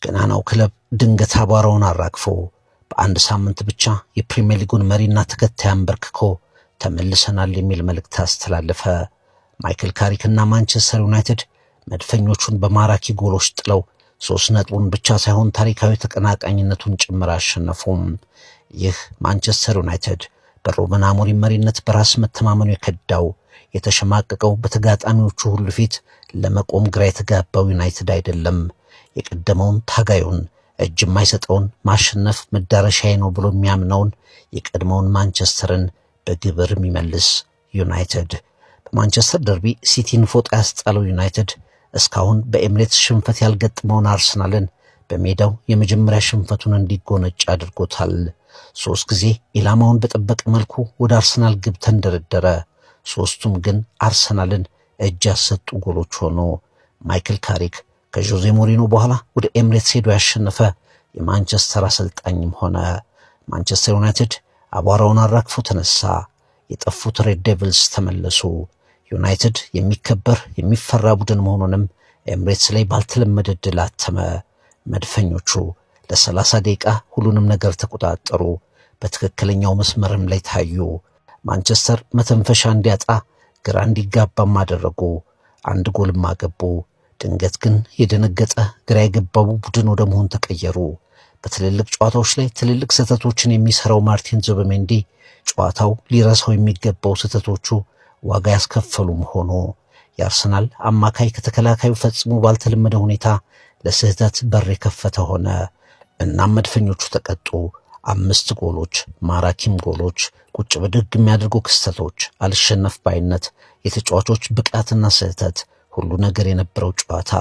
ገናናው ክለብ ድንገት አቧራውን አራግፎ በአንድ ሳምንት ብቻ የፕሪሚየር ሊጉን መሪና ተከታይ አንበርክኮ ተመልሰናል የሚል መልእክት አስተላለፈ። ማይክል ካሪክና ማንቸስተር ዩናይትድ መድፈኞቹን በማራኪ ጎሎች ጥለው 3 ነጥቡን ብቻ ሳይሆን ታሪካዊ ተቀናቃኝነቱን ጭምር አሸነፉም። ይህ ማንቸስተር ዩናይትድ በሩበን አሞሪም መሪነት በራስ መተማመኑ የከዳው የተሸማቀቀው በተጋጣሚዎቹ ሁሉ ፊት ለመቆም ግራ የተጋባው ዩናይትድ አይደለም። የቀደመውን ታጋዩን እጅ የማይሰጠውን ማሸነፍ መዳረሻዬ ነው ብሎ የሚያምነውን የቀድሞውን ማንቸስተርን በግብር የሚመልስ ዩናይትድ። በማንቸስተር ደርቢ ሲቲን ፎጣ ያስጣለው ዩናይትድ እስካሁን በኤምሬትስ ሽንፈት ያልገጠመውን አርሰናልን በሜዳው የመጀመሪያ ሽንፈቱን እንዲጎነጭ አድርጎታል። 3 ጊዜ ኢላማውን በጠበቀ መልኩ ወደ አርሰናል ግብ ተንደረደረ። 3ቱም ግን አርሰናልን እጅ ያሰጡ ጎሎች ሆኑ። ማይክል ካሪክ ከጆዜ ሞሪኖ በኋላ ወደ ኤምሬትስ ሄዶ ያሸነፈ የማንቸስተር አሰልጣኝም ሆነ። ማንቸስተር ዩናይትድ አቧራውን አራግፎ ተነሳ። የጠፉት ሬድ ዴቪልስ ተመለሱ። ዩናይትድ የሚከበር የሚፈራ ቡድን መሆኑንም ኤምሬትስ ላይ ባልተለመደ ድል አተመ። መድፈኞቹ ለ30 ደቂቃ ሁሉንም ነገር ተቆጣጠሩ። በትክክለኛው መስመርም ላይ ታዩ። ማንቸስተር መተንፈሻ እንዲያጣ ግራ እንዲጋባም አደረጉ። 1 ጎልም አገቡ። ድንገት ግን የደነገጠ ግራ የገባው ቡድን ወደ መሆን ተቀየሩ። በትልልቅ ጨዋታዎች ላይ ትልልቅ ስህተቶችን የሚሰራው ማርቲን ዙቢሜንዲ ጨዋታው ሊረሳው የሚገባው ስህተቶቹ ዋጋ ያስከፈሉም ሆኖ የአርሰናል አማካይ ከተከላካዩ ፈጽሞ ባልተለመደ ሁኔታ ለስህተት በር የከፈተ ሆነ። እናም መድፈኞቹ ተቀጡ። 5 ጎሎች፣ ማራኪም ጎሎች፣ ቁጭ ብድግ የሚያደርጉ ክስተቶች፣ አልሸነፍ ባይነት፣ የተጫዋቾች ብቃትና ስህተት፣ ሁሉ ነገር የነበረው ጨዋታ